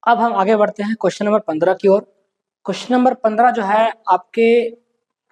अब हम आगे बढ़ते हैं क्वेश्चन नंबर 15 की ओर। क्वेश्चन नंबर 15 जो है आपके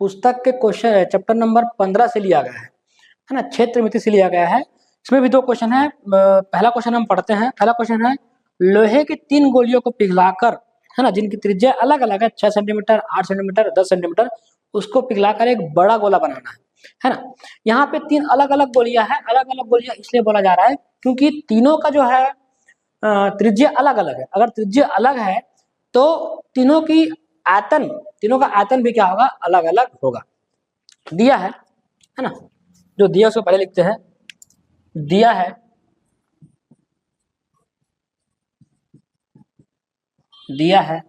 पुस्तक के क्वेश्चन चैप्टर नंबर 15 से लिया गया है ना, क्षेत्र मिति से लिया गया है। इसमें भी दो क्वेश्चन है। पहला क्वेश्चन हम पढ़ते हैं। पहला क्वेश्चन है, लोहे की 3 गोलियों को पिघलाकर, है ना, जिनकी त्रिज्या अलग अलग है, 6 सेंटीमीटर, 8 सेंटीमीटर, 10 सेंटीमीटर, उसको पिघलाकर एक बड़ा गोला बनाना है ना। यहाँ पे 3 अलग अलग गोलियां हैं। अलग अलग गोलियां इसलिए बोला जा रहा है क्योंकि तीनों का जो है त्रिज्या अलग अलग है। अगर त्रिज्या अलग है तो तीनों का आयतन भी क्या होगा, अलग अलग होगा। दिया है ना, जो दिया उसको पहले लिखते हैं। दिया है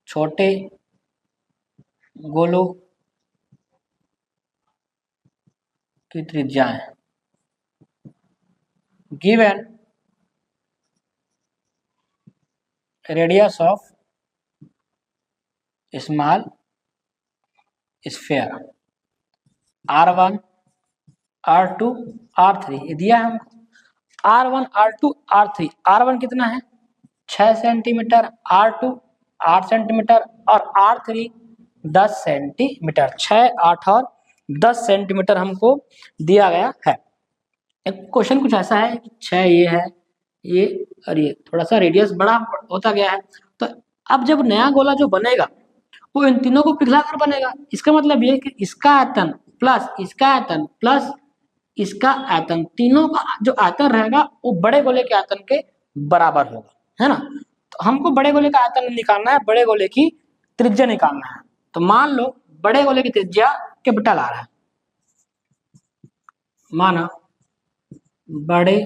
छोटे गोलों की त्रिज्याएं, given radius of small sphere R1, R2, R3 ये दिया है हमको। R1, R2, R3। R1 कितना है, 6 सेंटीमीटर, R2 8 सेंटीमीटर और R3 10 सेंटीमीटर। 6, 8 और 10 सेंटीमीटर हमको दिया गया है। एक क्वेश्चन कुछ ऐसा है कि 6 ये है, ये और ये थोड़ा सा रेडियस बड़ा होता गया है। तो अब जब नया गोला जो बनेगा वो इन तीनों को पिघला कर बनेगा। इसका मतलब ये कि इसका आयतन प्लस इसका आयतन प्लस इसका आयतन, तीनों का जो आयतन रहेगा वो बड़े गोले के आयतन के बराबर होगा, है ना। तो हमको बड़े गोले का आयतन निकालना है, बड़े गोले की त्रिज्या निकालना है। तो मान लो बड़े गोले की त्रिज्या कैपिटल आ रहा है, माना बड़े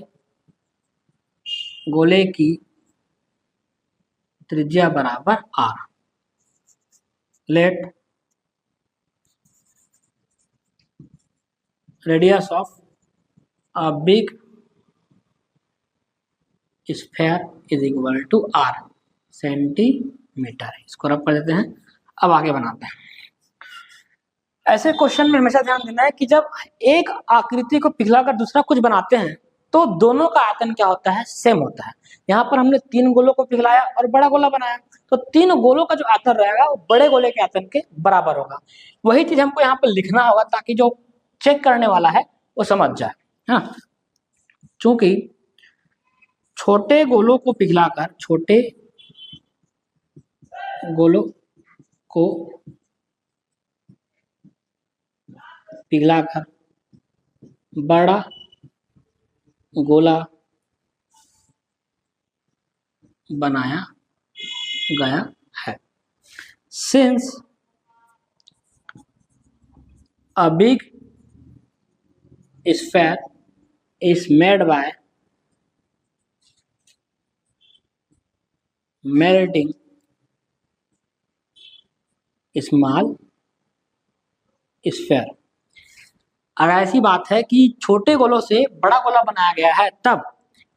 गोले की त्रिज्या बराबर R। Let radius of a big sphere is equal to R centimetre. इसको रब कर देते हैं। अब आगे बनाते हैं। ऐसे क्वेश्चन में हमेशा ध्यान देना है कि जब एक आकृति को पिघलाकर दूसरा कुछ बनाते हैं तो दोनों का आयतन क्या होता है, सेम होता है। यहाँ पर हमने 3 गोलों को पिघलाया और बड़ा गोला बनाया, तो 3 गोलों का जो आयतन रहेगा वो बड़े गोले के आयतन के बराबर होगा। वही चीज हमको यहाँ पर लिखना होगा ताकि जो चेक करने वाला है वो समझ जाए, है ना। चूंकि छोटे गोलों को पिघलाकर बड़ा गोला बनाया गया है। Since a big sphere is made by melting small sphere, अगर ऐसी बात है कि छोटे गोलों से बड़ा गोला बनाया गया है तब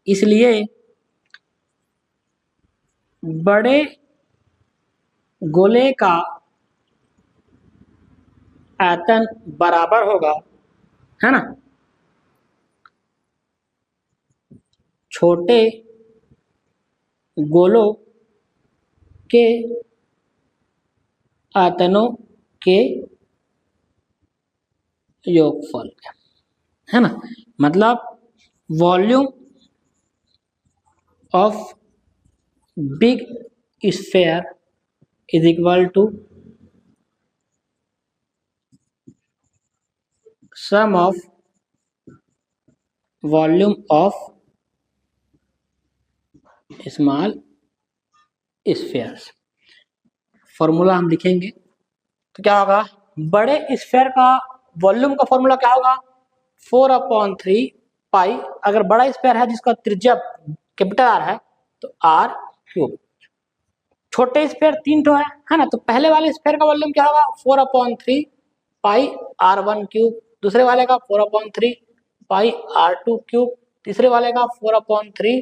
इसलिए बड़े गोले का आयतन बराबर होगा, है ना, छोटे गोलों के आयतनों के योगफल, है ना। मतलब volume of big sphere is equal to sum of volume of small spheres. Formula हम लिखेंगे तो क्या होगा, बड़े स्फीयर का वॉल्यूम का फॉर्मूला क्या होगा, 4/3 पाई। अगर बड़ा स्फीयर है जिसका त्रिज्या कैपिटल R है तो R3। छोटे स्फीयर 3 ठो है ना, तो पहले वाले स्फीयर का वॉल्यूम क्या होगा, 4/3 पाई R1 क्यूब, दूसरे वाले का 4/3 पाई R2 क्यूब, तीसरे वाले का 4/3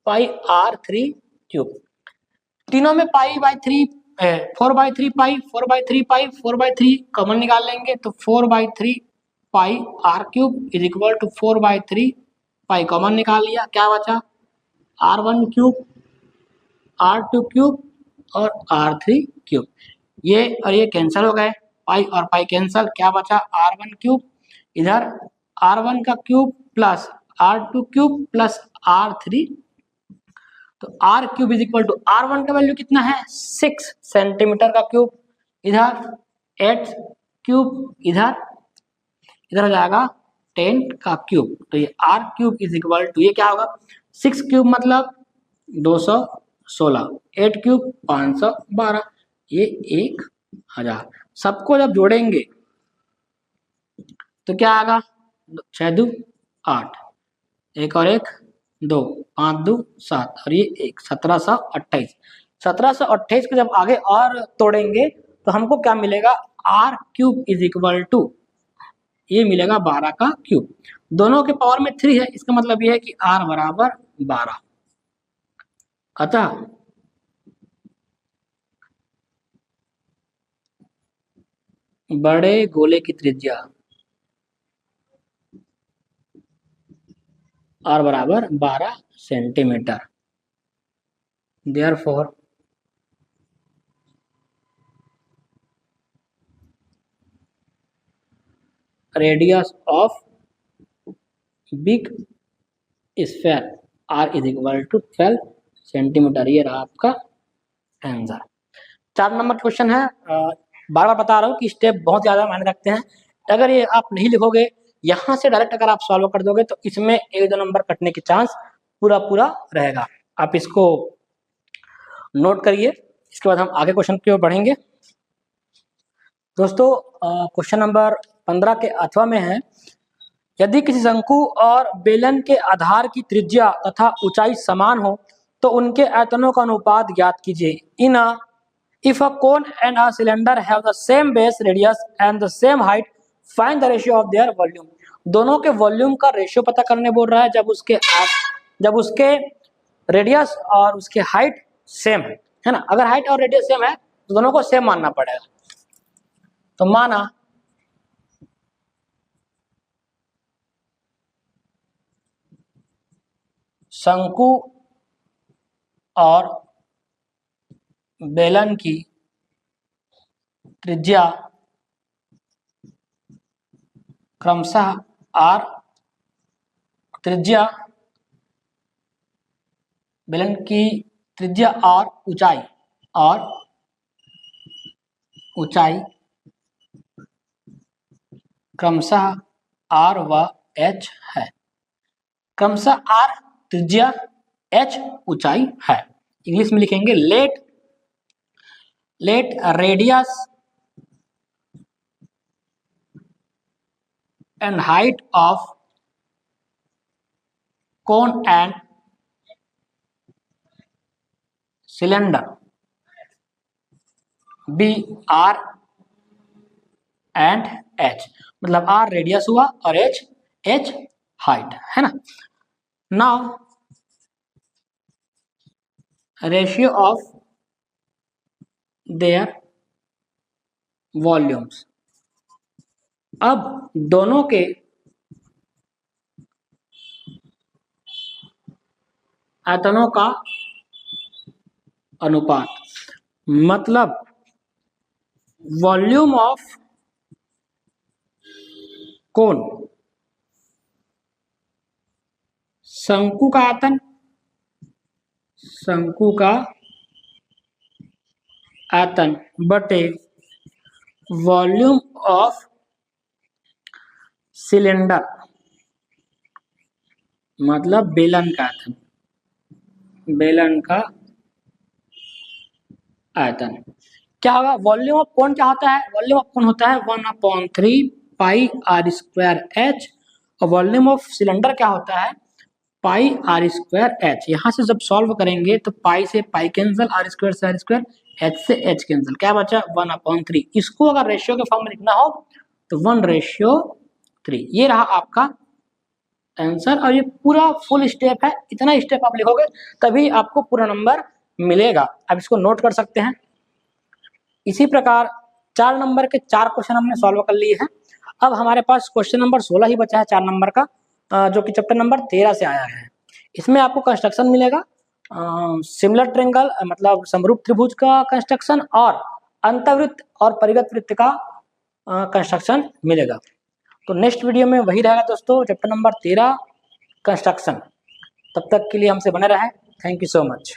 पाई R3 क्यूब। तीनों में pi by 3 4/3 pi 4/3 pi 4/3 common निकाल लेंगे तो 4/3 pi R³ is equal to 4/3 pi common निकाल लिया, क्या बचा R1 क्यूब R2 क्यूब और R3 क्यूब, ये और ये कैंसिल हो गए, पाई और पाई कैंसिल, क्या बचा R1 क्यूब, इधर R1 का cube plus R2 cube plus R3, तो R cube is equal to R1 का वैल्यू कितना है 6 सेंटीमीटर का क्यूब, इधर 8 क्यूब, इधर हो जाएगा 10 का क्यूब, तो ये R cube is equal to, ये क्या होगा 6 क्यूब मतलब 216, 8 क्यूब 512, ये 1000। सबको जब जोड़ेंगे तो क्या आएगा 6 2 8, एक और एक 2, 5 2 7 और ये 1, 1728। 1728 को जब आगे और तोड़ेंगे तो हमको क्या मिलेगा R cube is equal to, ये मिलेगा 12 का क्यूब, दोनों के पावर में 3 है, इसका मतलब ये है कि R बराबर 12। अतः बड़े गोले की त्रिज्या R बराबर 12 centimetre, therefore radius of big sphere R is equal to 12 centimetre, ये रहा आपका आंसर। 4 नंबर क्वेश्चन है, बार बार बता रहा हूँ कि स्टेप बहुत ज़्यादा मायने रखते हैं, अगर ये आप नहीं लिखोगे यहाँ से डायरेक्ट अगर आप सॉल्व कर दोगे तो इसमें 1-2 नंबर कटने की चांस पूरा रहेगा, आप इसको नोट करिए। इसके बाद हम आगे क्वेश्चन की ओर बढ़ेंगे। दोस्तों क्वेश्चन नंबर 15 के अथवा में है, यदि किसी शंकु और बेलन के आधार की त्रिज्या तथा ऊंचाई समान हो तो उनके आयतनों का अनुपात ज्ञात कीजिए। इन if a cone and a cylinder have the same base radius and the same height, find the ratio of their volume। दोनों के वॉल्यूम का रेशियो पता करने बोल रहा है जब उसके रेडियस और उसके हाइट सेम है ना, अगर हाइट और रेडियस सेम है तो दोनों को सेम मानना पड़ेगा। तो माना शंकु और बेलन की त्रिज्या क्रमशः R, बेलन की त्रिज्या और ऊंचाई क्रमशः R व H है, क्रमशः R त्रिज्या H ऊंचाई है। इंग्लिश में लिखेंगे let radius and height of cone and cylinder be R and H, मतलब R रेडियस हुआ और H हाइट है ना। Now ratio of their volumes, अब दोनों के आयतनों का अनुपात, मतलब वॉल्यूम ऑफ कोन, शंकु का आयतन बटे वॉल्यूम ऑफ सिलेंडर, मतलब बेलन का आयतन क्या होगा। वॉल्यूम ऑफ कोन क्या होता है, वॉल्यूम ऑफ कोन होता है 1/3 पाई R स्क्वायर H, और वॉल्यूम ऑफ सिलेंडर क्या होता है पाई R स्क्वायर H। यहाँ से जब सॉल्व करेंगे तो पाई से पाई कैंसिल, R स्क्वायर से R स्क्वायर, H से H कैंसिल, क्या बचा 1/3। इसको अगर रेशियो के फॉर्म में लिखना हो तो 1:3, ये रहा आपका आंसर। और ये पूरा फुल स्टेप है, इतना स्टेप आप लिखोगे तभी आपको पूरा नंबर मिलेगा। अब इसको नोट कर सकते हैं। इसी प्रकार 4 नंबर के 4 क्वेश्चन हमने सॉल्व कर लिए हैं। अब हमारे पास क्वेश्चन नंबर 16 ही बचा है 4 नंबर का, जो कि चैप्टर नंबर 13 से आया है। इसमें आपको कंस्ट्रक्शन मिलेगा सिमिलर ट्रेंगल मतलब समरूप त्रिभुज का कंस्ट्रक्शन और अंतर्वृत्त और परिगत वृत्त का कंस्ट्रक्शन मिलेगा। तो नेक्स्ट वीडियो में वही रहेगा दोस्तों, चैप्टर नंबर 13 कंस्ट्रक्शन। तब तक के लिए हमसे बने रहें। Thank you so much.